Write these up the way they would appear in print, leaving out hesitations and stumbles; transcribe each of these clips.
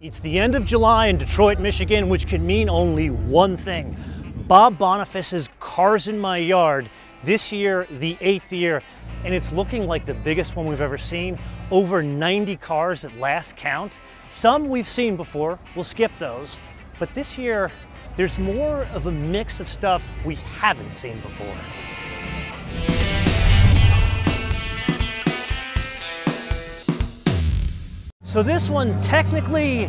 It's the end of July in Detroit, Michigan, which can mean only one thing. Bob Boniface's Cars in My Yard, this year, the 8th year, and it's looking like the biggest one we've ever seen. Over 90 cars at last count. Some we've seen before, we'll skip those. But this year, there's more of a mix of stuff we haven't seen before. So this one technically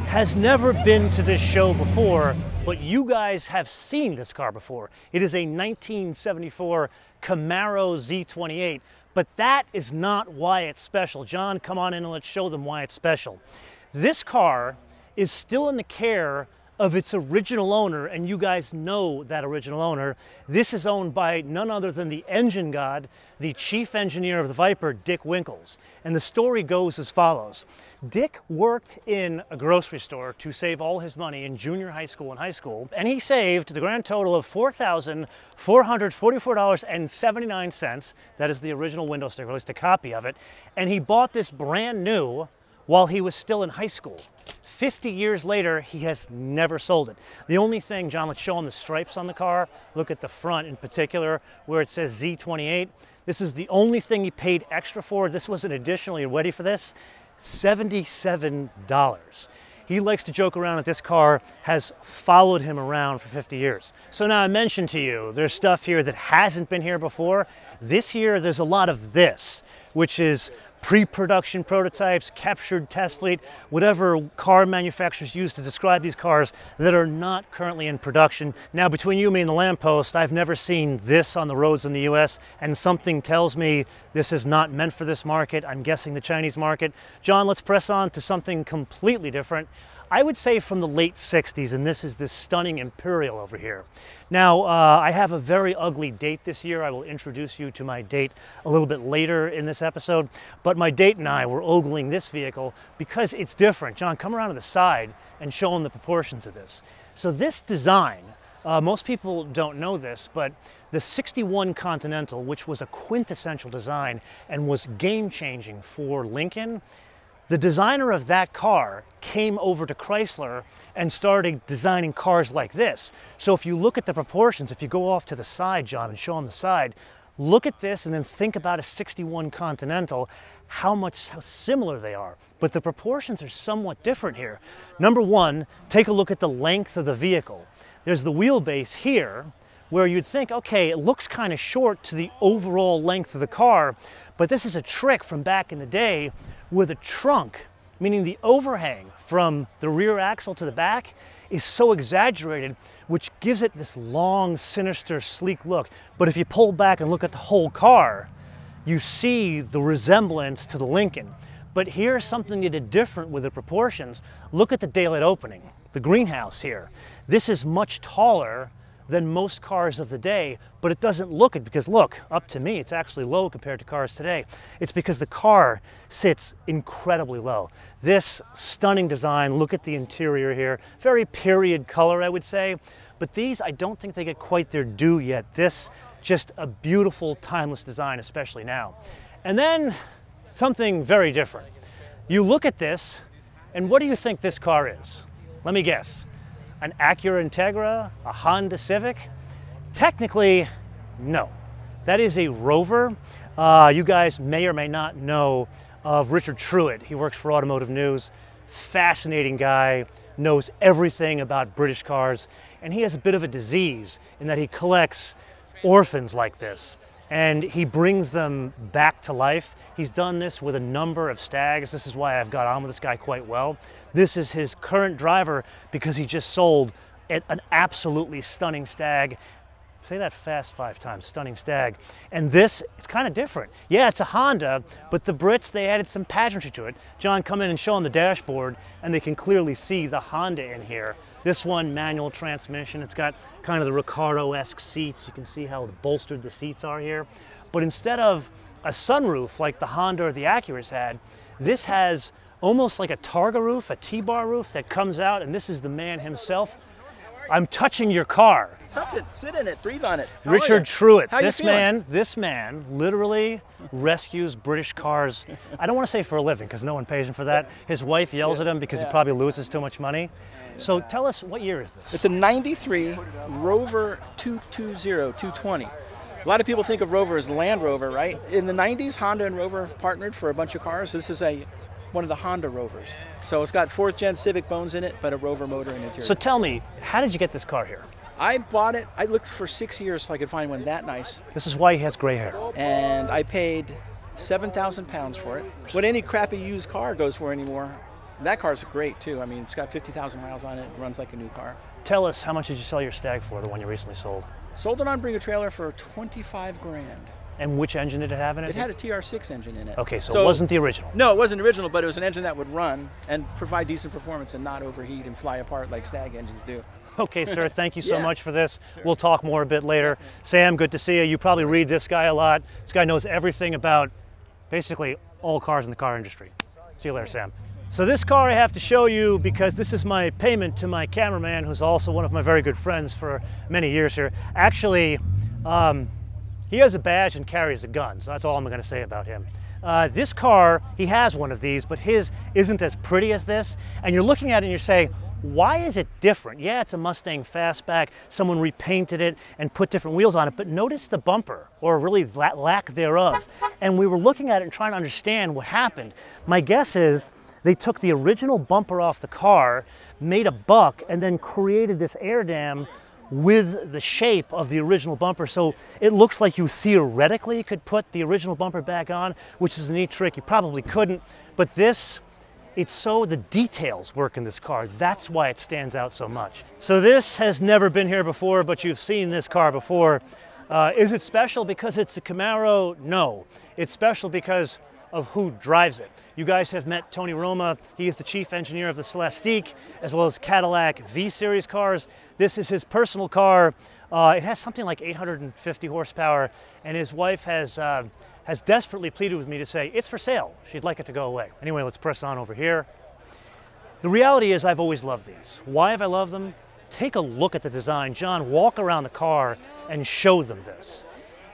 has never been to this show before, but you guys have seen this car before. It is a 1974 Camaro Z28, but that is not why it's special. John, come on in and let's show them why it's special. This car is still in the care of its original owner, and you guys know that original owner. This is owned by none other than the engine god, the chief engineer of the Viper, Dick Winkles. And the story goes as follows. Dick worked in a grocery store to save all his money in junior high school and high school, and he saved the grand total of $4,444.79. That is the original window sticker, at least a copy of it. And he bought this brand new while he was still in high school. 50 years later, he has never sold it. The only thing, John, let's show him the stripes on the car. Look at the front in particular, where it says Z28. This is the only thing he paid extra for. This was an additional, you ready for this? $77. He likes to joke around that this car has followed him around for 50 years. So now I mentioned to you, there's stuff here that hasn't been here before. This year, there's a lot of this, which is pre-production prototypes, captured test fleet, whatever car manufacturers use to describe these cars that are not currently in production. Now, between you, me, and the lamppost, I've never seen this on the roads in the US, and something tells me this is not meant for this market. I'm guessing the Chinese market. John, let's press on to something completely different. I would say from the late 60s, and this is this stunning Imperial over here. Now, I have a very ugly date this year. I will introduce you to my date a little bit later in this episode, but my date and I were ogling this vehicle because it's different. John, come around to the side and show them the proportions of this. So this design, most people don't know this, but the 61 Continental, which was a quintessential design and was game-changing for Lincoln, the designer of that car came over to Chrysler and started designing cars like this. So if you look at the proportions, if you go off to the side, John, and show them the side, look at this and then think about a 61 Continental, how similar they are. But the proportions are somewhat different here. Number one, take a look at the length of the vehicle. There's the wheelbase here, where you'd think, okay, it looks kind of short to the overall length of the car, but this is a trick from back in the day where the trunk, meaning the overhang from the rear axle to the back, is so exaggerated, which gives it this long, sinister, sleek look. But if you pull back and look at the whole car, you see the resemblance to the Lincoln. But here's something you did different with the proportions. Look at the daylight opening, the greenhouse here. This is much taller than most cars of the day, but it doesn't look it because look, up to me, it's actually low compared to cars today. It's because the car sits incredibly low. This stunning design, look at the interior here, very period color, I would say, but these, I don't think they get quite their due yet. This, just a beautiful, timeless design, especially now. And then something very different. You look at this, and what do you think this car is? Let me guess. An Acura Integra, a Honda Civic? Technically, no. That is a Rover. You guys may or may not know of Richard Truitt. He works for Automotive News. Fascinating guy, knows everything about British cars, and he has a bit of a disease in that he collects orphans like this, and he brings them back to life. He's done this with a number of Stags. This is why I've got on with this guy quite well. This is his current driver because he just sold an absolutely stunning Stag. Say that fast 5 times, stunning Stag. And this, it's kind of different. Yeah, it's a Honda, but the Brits, they added some pageantry to it. John, come in and show them the dashboard, and they can clearly see the Honda in here. This one, manual transmission. It's got kind of the Recaro-esque seats. You can see how bolstered the seats are here. But instead of a sunroof like the Honda or the Acura's had, this has almost like a Targa roof, a T-bar roof that comes out, and this is the man himself. I'm touching your car. Touch it, sit in it, breathe on it. Richard Truitt, How this man literally rescues British cars. I don't want to say for a living because no one pays him for that. His wife yells at him because he probably loses too much money. So tell us, what year is this? It's a 93 Rover 220. A lot of people think of Rover as Land Rover, right? In the 90s, Honda and Rover partnered for a bunch of cars. This is one of the Honda Rovers. So it's got 4th gen Civic bones in it, but a Rover motor in the interior. So tell me, how did you get this car here? I bought it, I looked for 6 years so I could find one that nice. This is why he has gray hair. And I paid 7,000 pounds for it. What any crappy used car goes for anymore. That car's great too. I mean, it's got 50,000 miles on it, it runs like a new car. Tell us, how much did you sell your Stag for, the one you recently sold? Sold it on Bring a Trailer for 25 grand. And which engine did it have in it? It had a TR6 engine in it. Okay, so it wasn't the original. No, it wasn't original, but it was an engine that would run and provide decent performance and not overheat and fly apart like Stag engines do. Okay, sir, thank you so much for this. We'll talk more a bit later. Sam, good to see you. You probably read this guy a lot. This guy knows everything about basically all cars in the car industry. See you later, Sam. So this car I have to show you because this is my payment to my cameraman, who's also one of my very good friends for many years here. Actually, he has a badge and carries a gun, so that's all I'm going to say about him. This car, he has one of these, but his isn't as pretty as this. And you're looking at it and you're saying, why is it different? Yeah, it's a Mustang Fastback. Someone repainted it and put different wheels on it, but notice the bumper, or really lack thereof. And we were looking at it and trying to understand what happened. My guess is they took the original bumper off the car, made a buck, and then created this air dam with the shape of the original bumper. So it looks like you theoretically could put the original bumper back on, which is a neat trick. You probably couldn't, but this, the details work in this car. That's why it stands out so much. So this has never been here before, but you've seen this car before. Is it special because it's a Camaro? No. It's special because of who drives it. You guys have met Tony Roma. He is the chief engineer of the Celestiq, as well as Cadillac V-Series cars. This is his personal car. It has something like 850 horsepower, and his wife has desperately pleaded with me to say, it's for sale. She'd like it to go away. Anyway, let's press on over here. The reality is I've always loved these. Why have I loved them? Take a look at the design. John, walk around the car and show them this.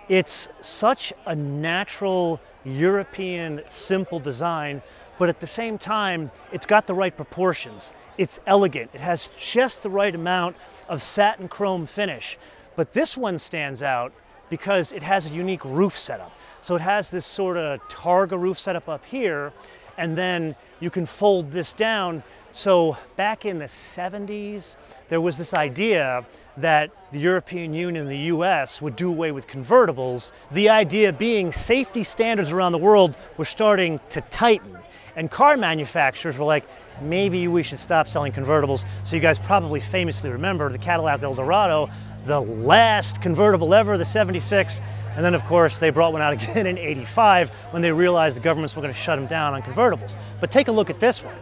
It's such a natural, European, simple design, but at the same time, it's got the right proportions. It's elegant. It has just the right amount of satin chrome finish. But this one stands out because it has a unique roof setup. So it has this sort of Targa roof setup up here, and then you can fold this down. So back in the 70s, there was this idea that the European Union and the US would do away with convertibles. The idea being safety standards around the world were starting to tighten. And car manufacturers were like, maybe we should stop selling convertibles. So you guys probably famously remember the Cadillac Eldorado, the last convertible ever, the 76. And then, of course, they brought one out again in '85 when they realized the governments were going to shut them down on convertibles. But take a look at this one.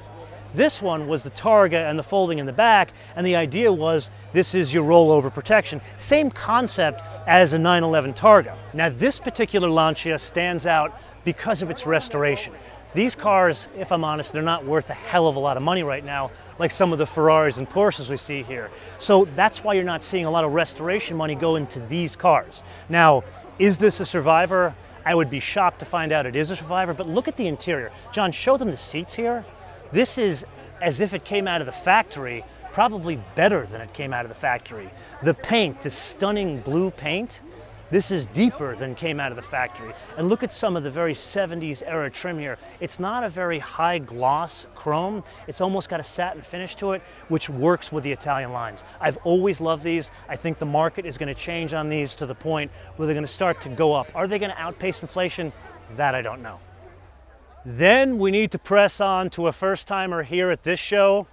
This one was the Targa and the folding in the back, and the idea was this is your rollover protection. Same concept as a 911 Targa. Now, this particular Lancia stands out because of its restoration. These cars, if I'm honest, they're not worth a hell of a lot of money right now, like some of the Ferraris and Porsches we see here. So that's why you're not seeing a lot of restoration money go into these cars. Now, is this a survivor? I would be shocked to find out it is a survivor, but look at the interior. John, show them the seats here. This is as if it came out of the factory, probably better than it came out of the factory. The paint, the stunning blue paint, this is deeper than came out of the factory. And look at some of the very 70s era trim here. It's not a very high gloss chrome. It's almost got a satin finish to it, which works with the Italian lines. I've always loved these. I think the market is going to change on these to the point where they're going to start to go up. Are they going to outpace inflation? That I don't know. Then we need to press on to a first-timer here at this show.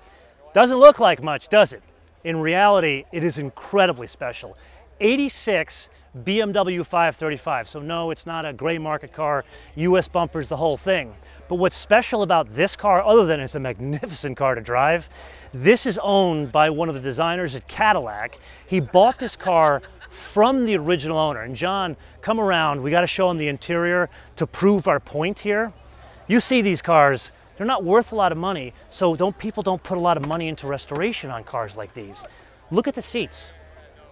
Doesn't look like much, does it? In reality, it is incredibly special. 86 BMW 535. So no, it's not a gray market car, US bumpers, the whole thing. But what's special about this car, other than it's a magnificent car to drive, this is owned by one of the designers at Cadillac. He bought this car from the original owner. And John, come around. We got to show him the interior to prove our point here. You see these cars, they're not worth a lot of money, so people don't put a lot of money into restoration on cars like these. Look at the seats.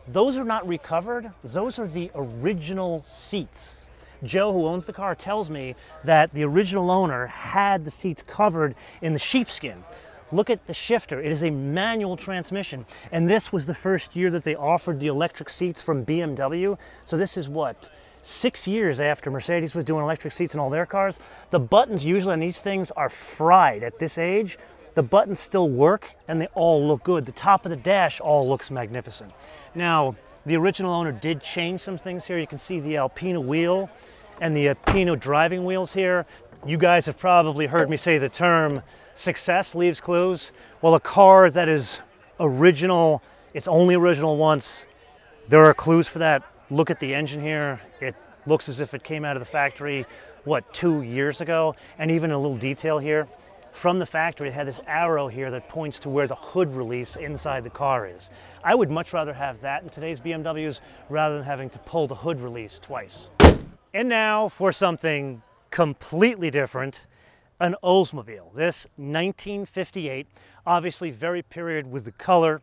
Those are not recovered. Those are the original seats. Joe, who owns the car, tells me that the original owner had the seats covered in the sheepskin. Look at the shifter. It is a manual transmission. And this was the first year that they offered the electric seats from BMW. So this is what, 6 years after Mercedes was doing electric seats in all their cars. The buttons usually on these things are fried at this age. The buttons still work and they all look good. The top of the dash all looks magnificent. Now, the original owner did change some things here. You can see the Alpina wheel and the Alpina driving wheels here. You guys have probably heard me say the term success leaves clues. Well, a car that is original, it's only original once, there are clues for that. Look at the engine here. It looks as if it came out of the factory, what, 2 years ago? And even a little detail here. From the factory, it had this arrow here that points to where the hood release inside the car is. I would much rather have that in today's BMWs rather than having to pull the hood release twice. And now for something completely different, an Oldsmobile. This 1958, obviously very period with the color,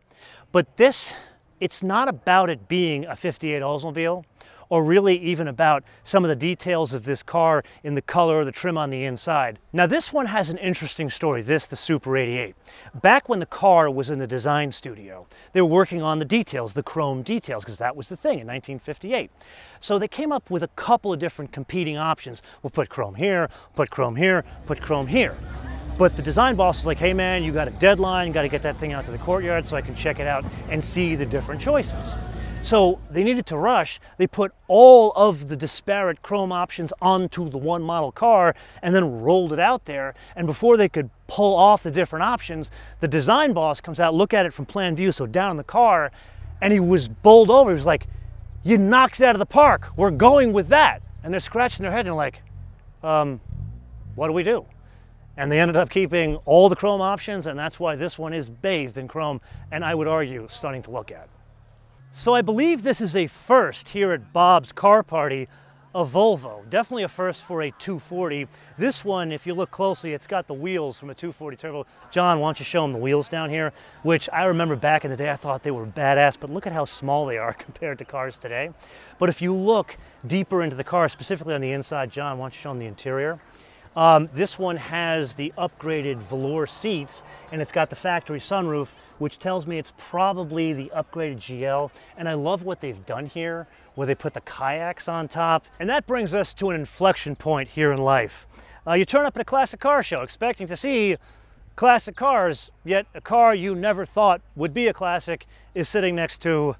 but this, it's not about it being a 58 Oldsmobile, or really even about some of the details of this car in the color or the trim on the inside. Now this one has an interesting story, the Super 88. Back when the car was in the design studio, they were working on the details, the chrome details, because that was the thing in 1958. So they came up with a couple of different competing options. We'll put chrome here, put chrome here, put chrome here. But the design boss was like, hey man, you got a deadline, you got to get that thing out to the courtyard so I can check it out and see the different choices. So they needed to rush. They put all of the disparate chrome options onto the one model car and then rolled it out there. And before they could pull off the different options, the design boss comes out, look at it from plan view, so down in the car, and he was bowled over. He was like, you knocked it out of the park. We're going with that. And they're scratching their head and like, what do we do? And they ended up keeping all the chrome options, and that's why this one is bathed in chrome, and I would argue stunning to look at. So I believe this is a first here at Bob's Car Party, a Volvo. Definitely a first for a 240. This one, if you look closely, it's got the wheels from a 240 turbo. John, why don't you show them the wheels down here? Which I remember back in the day, I thought they were badass, but look at how small they are compared to cars today. But if you look deeper into the car, specifically on the inside, John, why don't you show them the interior? This one has the upgraded velour seats, and it's got the factory sunroof, which tells me it's probably the upgraded GL. And I love what they've done here, where they put the kayaks on top. And that brings us to an inflection point here in life. You turn up at a classic car show expecting to see classic cars, yet a car you never thought would be a classic is sitting next to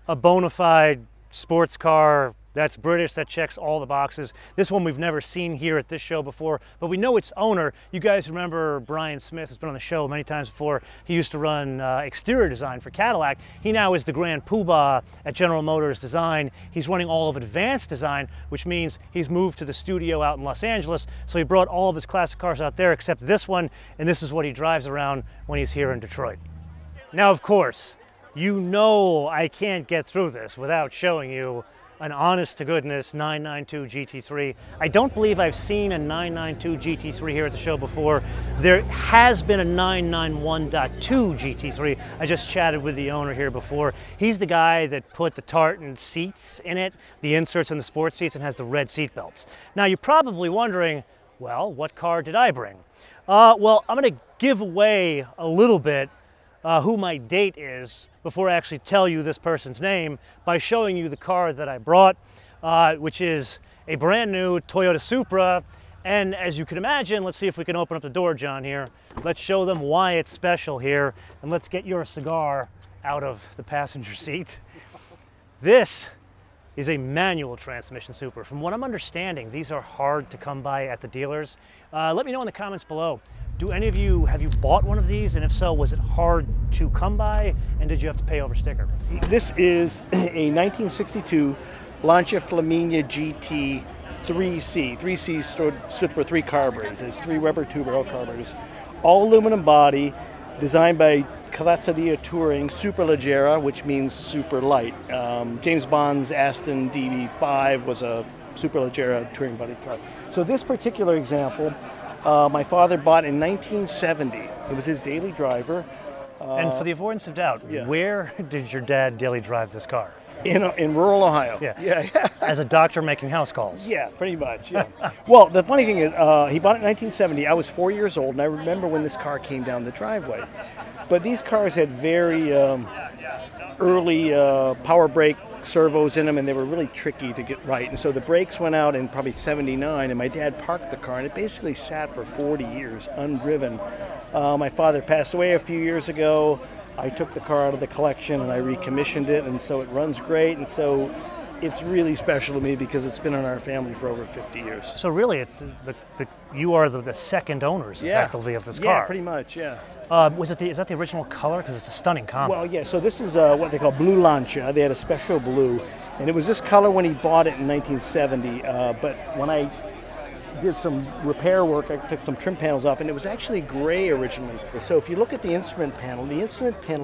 a bona fide sports car that's British, that checks all the boxes. This one we've never seen here at this show before, but we know its owner. You guys remember Brian Smith has been on the show many times before. He used to run exterior design for Cadillac. He now is the Grand Poobah at General Motors Design. He's running all of advanced design, which means he's moved to the studio out in Los Angeles. So he brought all of his classic cars out there except this one, and this is what he drives around when he's here in Detroit. Now, of course, you know I can't get through this without showing you an honest-to-goodness 992 GT3. I don't believe I've seen a 992 GT3 here at the show before. There has been a 991.2 GT3. I just chatted with the owner here before. He's the guy that put the tartan seats in it, the inserts in the sports seats, and has the red seat belts. Now, you're probably wondering, well, what car did I bring? Well, I'm going to give away a little bit who my date is before I actually tell you this person's name by showing you the car that I brought, which is a brand new Toyota Supra. And as you can imagine, let's see if we can open up the door, John, here. Let's show them why it's special here, and let's get your cigar out of the passenger seat. This is a manual transmission Supra. From what I'm understanding, these are hard to come by at the dealers. Let me know in the comments below. Do any of you, have you bought one of these? And if so, was it hard to come by? And did you have to pay over sticker? This is a 1962 Lancia Flaminia GT 3C. 3C stood for 3 carburetors. It's 3 Weber 2-barrel carburetors. All aluminum body, designed by Cavazzeria Touring Superleggera, which means super light. James Bond's Aston DB5 was a Superleggera touring body car. So this particular example, my father bought in 1970. It was his daily driver. And for the avoidance of doubt, where did your dad daily drive this car? In rural Ohio. Yeah. As a doctor making house calls. Yeah, pretty much. Yeah. Well, the funny thing is, he bought it in 1970. I was 4 years old, and I remember when this car came down the driveway. But these cars had very early power brake servos in them, and they were really tricky to get right. And so the brakes went out in probably 79, and my dad parked the car, and it basically sat for 40 years undriven. My father passed away a few years ago. I took the car out of the collection and I recommissioned it, and so it runs great, and so it's really special to me because it's been in our family for over 50 years. So really, it's you are the second owners, effectively, of this car. Yeah, pretty much, yeah. Is that the original color? Because it's a stunning combo. Well, yeah, so this is what they call blue Lancia. They had a special blue, and it was this color when he bought it in 1970, but when I did some repair work, I took some trim panels off, and it was actually gray originally. So if you look at the instrument panel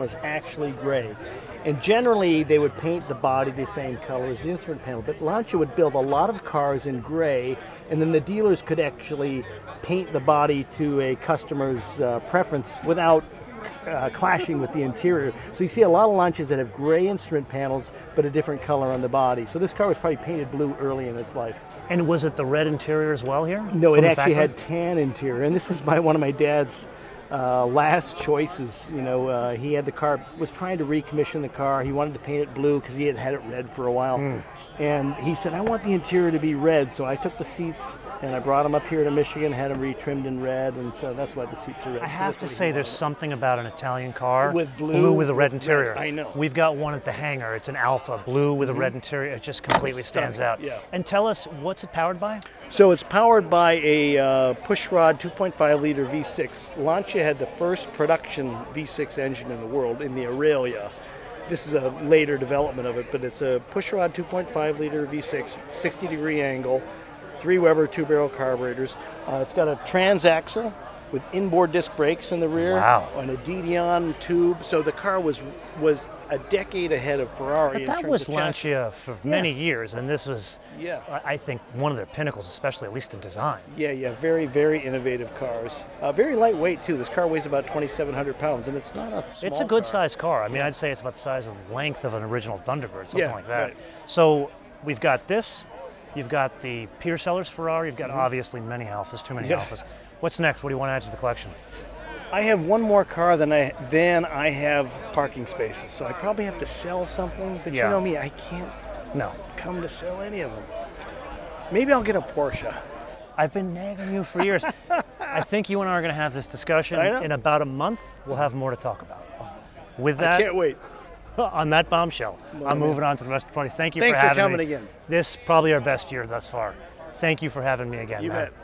is actually gray. And generally, they would paint the body the same color as the instrument panel, but Lancia would build a lot of cars in gray, and then the dealers could actually paint the body to a customer's preference without clashing with the interior. So you see a lot of Lancias that have gray instrument panels, but a different color on the body. So this car was probably painted blue early in its life. And was it the red interior as well here? No, it actually had tan interior, and this was one of my dad's last choices. You know, he had the car, was trying to recommission the car. He wanted to paint it blue because he had had it red for a while. And he said, I want the interior to be red. So I took the seats and I brought them up here to Michigan, had them retrimmed in red, and so that's why the seats are red. I have to say, there's something about an Italian car with blue with a red interior. Red. I know. We've got one at the hangar. It's an Alpha, blue with a red interior. It just completely stands out. Yeah. And tell us, what's it powered by? So it's powered by a pushrod 2.5 liter V6. Lancia had the first production V6 engine in the world in the Aurelia. This is a later development of it, but it's a pushrod 2.5 liter V6, 60-degree angle, 3 Weber 2-barrel carburetors. It's got a transaxle with inboard disc brakes in the rear, and a Didion tube. So the car was a decade ahead of Ferrari. But that was Lancia for many years, and this was, I think, one of their pinnacles, especially at least in design. Yeah, very, very innovative cars. Very lightweight too. This car weighs about 2,700 pounds, and it's not a small It's a good-sized car. I mean, I'd say it's about the size and length of an original Thunderbird, something like that. Right. So we've got this. You've got the Peter Sellers Ferrari. You've got obviously many Alphas, too many Alphas. What's next? What do you want to add to the collection? I have one more car than I have parking spaces, so I probably have to sell something. But you know me, I can't come to sell any of them. Maybe I'll get a Porsche. I've been nagging you for years. I think you and I are going to have this discussion in about a month. We'll have more to talk about. With that, I can't wait. On that bombshell, I'm moving on to the rest of the party. Thanks for having me. Thanks for coming again. This is probably our best year thus far. Thank you for having me again. You bet.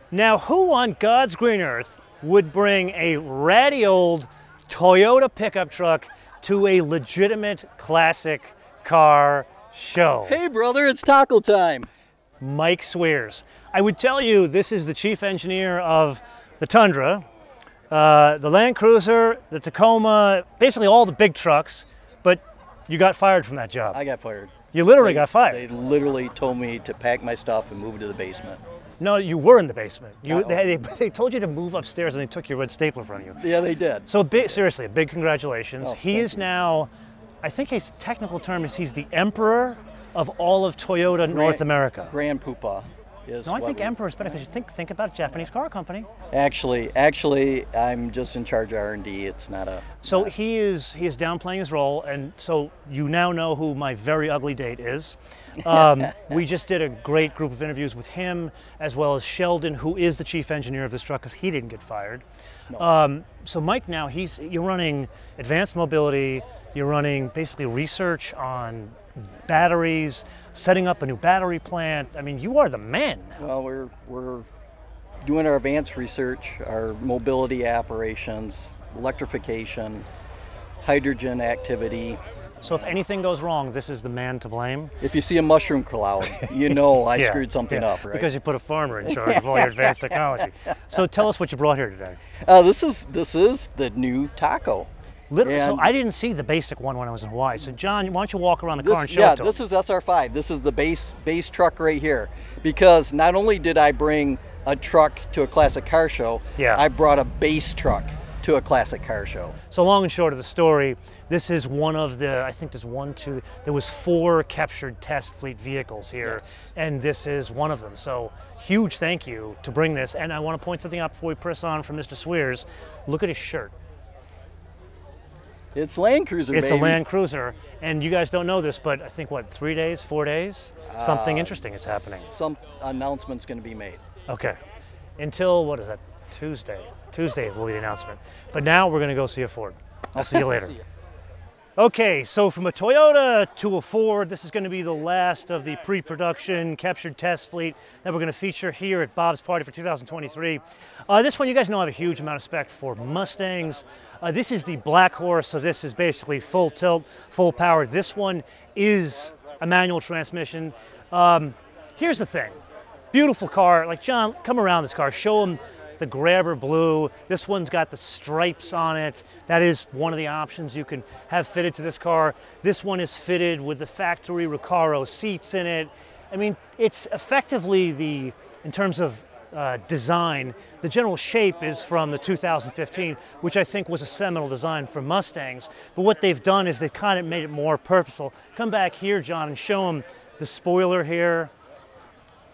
Now, who on God's green earth would bring a ratty old Toyota pickup truck to a legitimate classic car show? Hey, brother, it's taco time. Mike Swears. I would tell you this is the chief engineer of the Tundra, the Land Cruiser, the Tacoma, basically all the big trucks, but you got fired from that job. I got fired. You literally got fired. They literally told me to pack my stuff and move to the basement. No, you were in the basement. They told you to move upstairs and they took your red stapler from you. Yeah, they did. So seriously, a big congratulations. He is now, I think his technical term is he's the emperor of all of Toyota North America. Grand Poobah. No, I think emperor is better because you think about a Japanese car company. Actually, I'm just in charge of R&D. It's not a. So he is downplaying his role, and so you now know who my very ugly date is. We just did a great group of interviews with him, as well as Sheldon, who is the chief engineer of this truck, because he didn't get fired. No. So Mike, now you're running advanced mobility. You're running basically research on batteries, setting up a new battery plant. I mean, you are the man now. Well, we're doing our advanced research, our mobility operations, electrification, hydrogen activity. So if anything goes wrong, this is the man to blame? If you see a mushroom cloud, you know I screwed something up, right? Because you put a farmer in charge of all your advanced technology. So tell us what you brought here today. This is the new taco. Literally, so I didn't see the basic one when I was in Hawaii. So John, why don't you walk around the car and show it to this is SR5. This is the base truck right here. Because not only did I bring a truck to a classic car show, I brought a base truck to a classic car show. So long and short of the story, this is one of the, I think there's one, two, there was 4 captured test fleet vehicles here, Yes. and this is one of them. So huge thank you to bring this. And I want to point something out before we press on from Mr. Swears. Look at his shirt. It's Land Cruiser, It's baby. a Land Cruiser, and you guys don't know this, but I think, what, 3 days, 4 days? Something interesting is happening. Some announcement's going to be made. Okay. Until, what is that, Tuesday? Tuesday will be the announcement. But now we're going to go see a Ford. I'll see you later. See ya. Okay, so from a Toyota to a Ford, this is going to be the last of the pre-production captured test fleet that we're going to feature here at Bob's Party for 2023. This one, you guys know I have a huge amount of respect for Mustangs. This is the Black Horse, so this is basically full tilt, full power. This one is a manual transmission. Here's the thing. Beautiful car. Like, John, come around this car. Show them the Grabber Blue. This one's got the stripes on it. That is one of the options you can have fitted to this car. This one is fitted with the factory Recaro seats in it. I mean, it's effectively the, in terms of design, the general shape is from the 2015, which I think was a seminal design for Mustangs. But what they've done is they've kind of made it more purposeful. Come back here, John, and show them the spoiler here.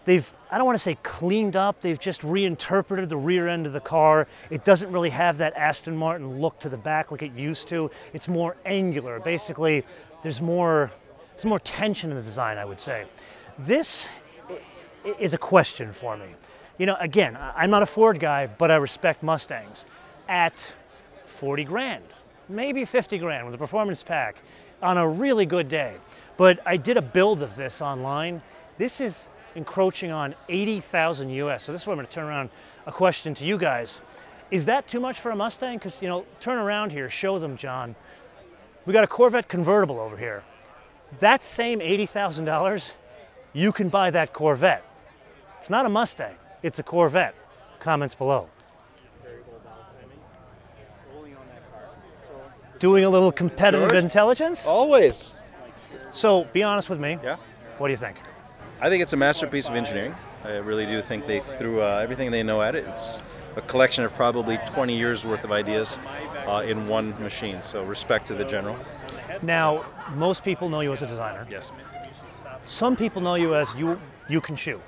They've, I don't want to say cleaned up, they've just reinterpreted the rear end of the car. It doesn't really have that Aston Martin look to the back like it used to. It's more angular. Basically, there's more tension in the design, I would say. This is a question for me. You know, again, I'm not a Ford guy, but I respect Mustangs. At 40 grand, maybe 50 grand with a performance pack on a really good day. But I did a build of this online. This is encroaching on 80,000 US. So this is what I'm going to turn around a question to you guys. Is that too much for a Mustang? Because, you know, turn around here, show them, John. We got a Corvette convertible over here. That same $80,000, you can buy that Corvette. It's not a Mustang, it's a Corvette. Comments below. Doing a little competitive George? intelligence? Always. So be honest with me. Yeah. What do you think? I think it's a masterpiece of engineering. I really do think they threw everything they know at it. It's a collection of probably 20 years worth of ideas in one machine. So respect to the general. Now, most people know you as a designer. Yes. Some people know you as you can shoot.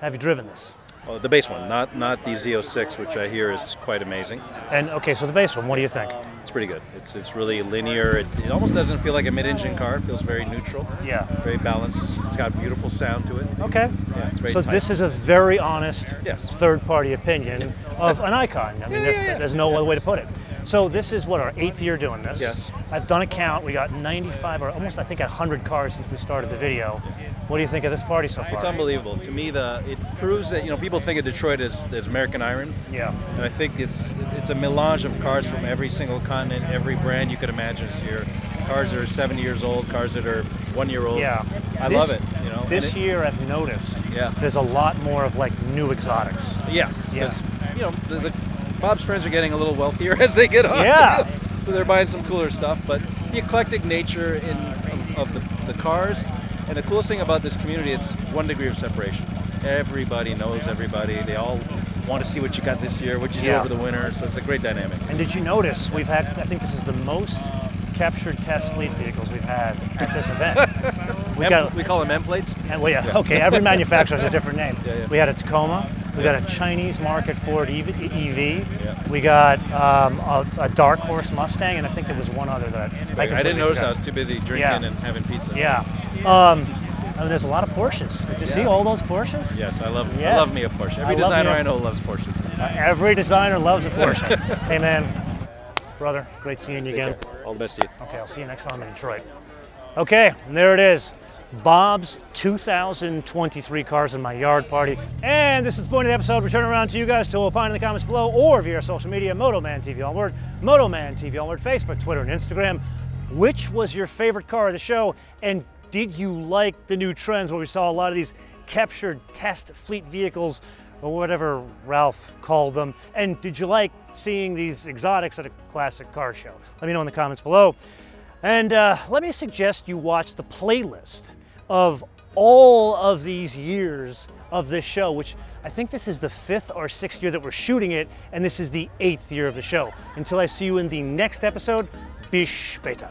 Have you driven this? Well, the base one, not the Z06, which I hear is quite amazing. And okay, so the base one, what do you think? It's pretty good. It's really linear. It almost doesn't feel like a mid-engine car. It feels very neutral. Yeah. Very balanced. It's got beautiful sound to it. Okay. Yeah, it's very So tight. this is a very honest Yes. third-party opinion of an icon. I mean, there's no other way to put it. So this is what, our 8th year doing this? Yes. I've done a count. We got 95 or almost, I think, 100 cars since we started the video. What do you think of this party so far? It's unbelievable. To me, it proves that, you know, people think of Detroit as American Iron. Yeah. And I think it's a melange of cars from every single continent, every brand you could imagine is here. Cars that are 70 years old, cars that are 1 year old. Yeah. I love it. You know. This year I've noticed Yeah. there's a lot more of like new exotics. Yes. Yeah. 'Cause, you know, Bob's friends are getting a little wealthier as they get on. Yeah. So they're buying some cooler stuff, but the eclectic nature of the cars, and the coolest thing about this community, it's 1 degree of separation. Everybody knows everybody. They all want to see what you got this year, what you did Yeah. over the winter. So it's a great dynamic. And did you notice we've had, I think this is the most captured test fleet vehicles we've had at this event. We call them M plates. And well, yeah, okay, every manufacturer has a different name. Yeah. We had a Tacoma, we got a Chinese market Ford EV, Yeah. we got a Dark Horse Mustang, and I think there was one other that I didn't notice. I forgot. was too busy drinking Yeah. and having pizza. Yeah. I mean, there's a lot of Porsches. Did you see all those Porsches? Yes, I love Yes. me a Porsche. I Every love designer me a- I know loves Porsches. Every designer loves a Porsche. Hey, man, brother, great seeing you again. All the best to you. Okay, I'll see you next time in Detroit. Okay, and there it is. Bob's 2023 Cars in My Yard Party. And this is the point of the episode. Return around to you guys to opine in the comments below or via our social media, MotoMan TV, all word, MotoMan TV, all word, Facebook, Twitter, and Instagram. Which was your favorite car of the show? And did you like the new trends where we saw a lot of these captured test fleet vehicles or whatever Ralph called them? And did you like seeing these exotics at a classic car show? Let me know in the comments below. And let me suggest you watch the playlist of all of these years of this show, which I think this is the 5th or 6th year that we're shooting it, and this is the 8th year of the show. Until I see you in the next episode, bis später.